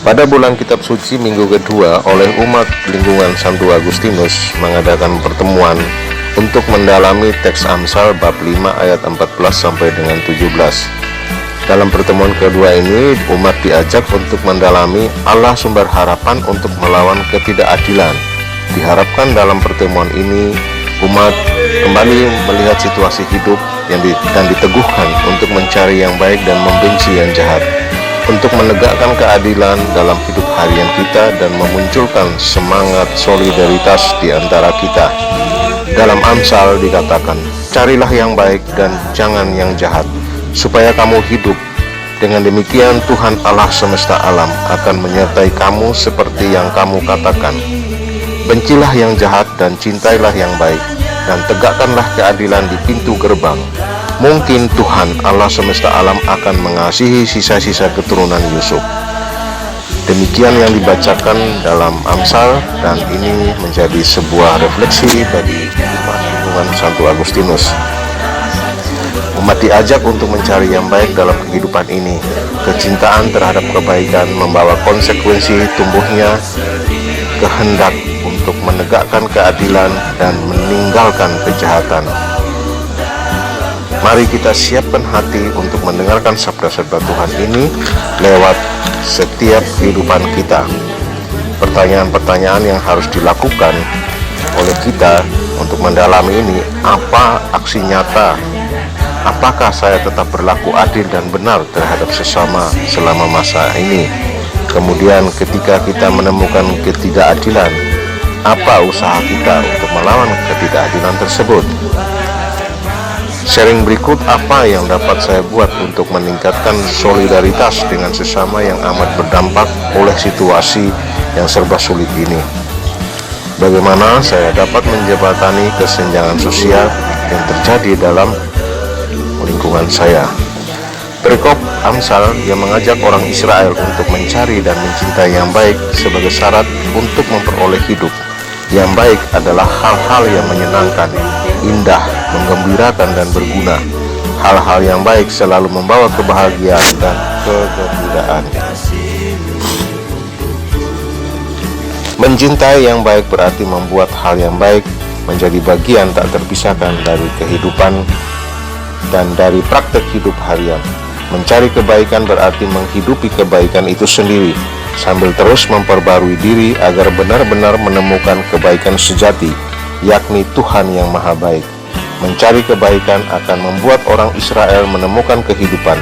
Pada bulan Kitab Suci minggu kedua, oleh umat lingkungan Santo Agustinus mengadakan pertemuan untuk mendalami teks Amsal bab 5 ayat 14 sampai dengan 17. Dalam pertemuan kedua ini, umat diajak untuk mendalami Allah sumber harapan untuk melawan ketidakadilan. Diharapkan dalam pertemuan ini, umat kembali melihat situasi hidup dan diteguhkan untuk mencari yang baik dan membenci yang jahat, untuk menegakkan keadilan dalam hidup harian kita dan memunculkan semangat solidaritas di antara kita. Dalam Amsal dikatakan, carilah yang baik dan jangan yang jahat, supaya kamu hidup. Dengan demikian Tuhan Allah semesta alam akan menyertai kamu seperti yang kamu katakan. Bencilah yang jahat dan cintailah yang baik, dan tegakkanlah keadilan di pintu gerbang. Mungkin Tuhan Allah semesta alam akan mengasihi sisa-sisa keturunan Yusuf. Demikian yang dibacakan dalam Amsal, dan ini menjadi sebuah refleksi bagi umat lingkungan Santo Agustinus. Umat diajak untuk mencari yang baik dalam kehidupan ini. Kecintaan terhadap kebaikan membawa konsekuensi tumbuhnya kehendak untuk menegakkan keadilan dan meninggalkan kejahatan. Mari kita siapkan hati untuk mendengarkan sabda-sabda Tuhan ini lewat setiap kehidupan kita. Pertanyaan-pertanyaan yang harus dilakukan oleh kita untuk mendalami ini, apa aksi nyata? Apakah saya tetap berlaku adil dan benar terhadap sesama selama masa ini? Kemudian ketika kita menemukan ketidakadilan, apa usaha kita untuk melawan ketidakadilan tersebut? Sharing berikut apa yang dapat saya buat untuk meningkatkan solidaritas dengan sesama yang amat berdampak oleh situasi yang serba sulit ini. Bagaimana saya dapat menjembatani kesenjangan sosial yang terjadi dalam lingkungan saya. Perikop Amsal yang mengajak orang Israel untuk mencari dan mencintai yang baik sebagai syarat untuk memperoleh hidup. Yang baik adalah hal-hal yang menyenangkan, indah, menggembirakan dan berguna. Hal-hal yang baik selalu membawa kebahagiaan dan kegembiraan. Mencintai yang baik berarti membuat hal yang baik menjadi bagian tak terpisahkan dari kehidupan dan dari praktek hidup harian. Mencari kebaikan berarti menghidupi kebaikan itu sendiri, sambil terus memperbarui diri agar benar-benar menemukan kebaikan sejati, yakni Tuhan yang Maha Baik. Mencari kebaikan akan membuat orang Israel menemukan kehidupan,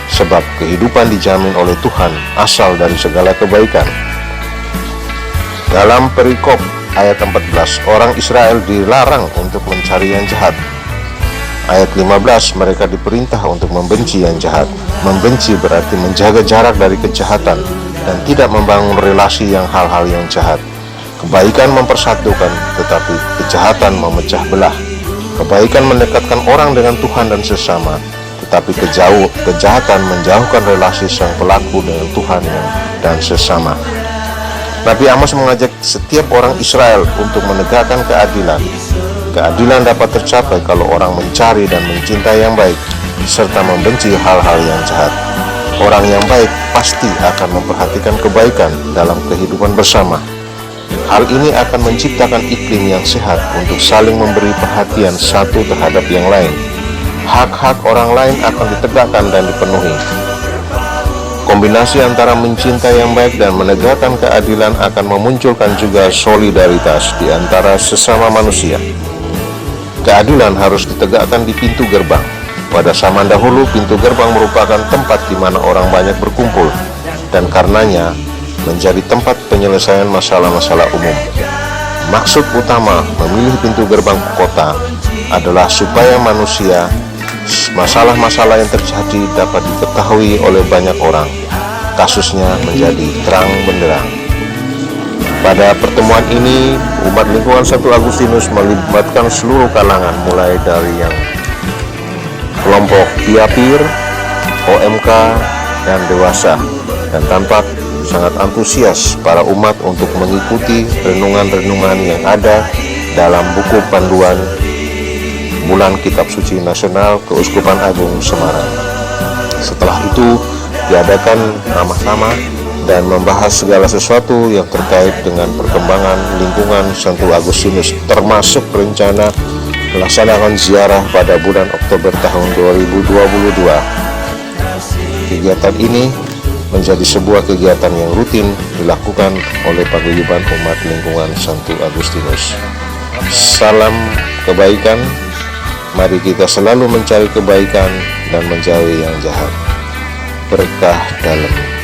sebab kehidupan dijamin oleh Tuhan, asal dari segala kebaikan. Dalam perikop ayat 14, orang Israel dilarang untuk mencari yang jahat. Ayat 15, mereka diperintah untuk membenci yang jahat. Membenci berarti menjaga jarak dari kejahatan dan tidak membangun relasi yang hal-hal yang jahat. Kebaikan mempersatukan, tetapi kejahatan memecah belah. Kebaikan mendekatkan orang dengan Tuhan dan sesama, tetapi kejahatan menjauhkan relasi sang pelaku dengan Tuhan dan sesama. Nabi Amos mengajak setiap orang Israel untuk menegakkan keadilan. Keadilan dapat tercapai kalau orang mencari dan mencintai yang baik, serta membenci hal-hal yang jahat. Orang yang baik pasti akan memperhatikan kebaikan dalam kehidupan bersama. Hal ini akan menciptakan iklim yang sehat untuk saling memberi perhatian satu terhadap yang lain. Hak-hak orang lain akan ditegakkan dan dipenuhi. Kombinasi antara mencintai yang baik dan menegakkan keadilan akan memunculkan juga solidaritas di antara sesama manusia. Keadilan harus ditegakkan di pintu gerbang. Pada zaman dahulu, pintu gerbang merupakan tempat di mana orang banyak berkumpul, dan karenanya menjadi tempat penyelesaian masalah-masalah umum. Maksud utama memilih pintu gerbang kota adalah supaya masalah-masalah yang terjadi dapat diketahui oleh banyak orang. Kasusnya menjadi terang benderang. Pada pertemuan ini, umat lingkungan Santo Agustinus melibatkan seluruh kalangan, mulai dari yang kelompok Piapir, OMK, dan dewasa, dan tampak sangat antusias para umat untuk mengikuti renungan-renungan yang ada dalam buku panduan Bulan Kitab Suci Nasional Keuskupan Agung Semarang. Setelah itu diadakan ramah-ramah dan membahas segala sesuatu yang terkait dengan perkembangan lingkungan Santo Agustinus, termasuk rencana melaksanakan ziarah pada bulan Oktober tahun 2022. Kegiatan ini menjadi sebuah kegiatan yang rutin dilakukan oleh paguyuban umat lingkungan Santo Agustinus. Salam kebaikan, mari kita selalu mencari kebaikan dan menjauhi yang jahat. Berkah dalam.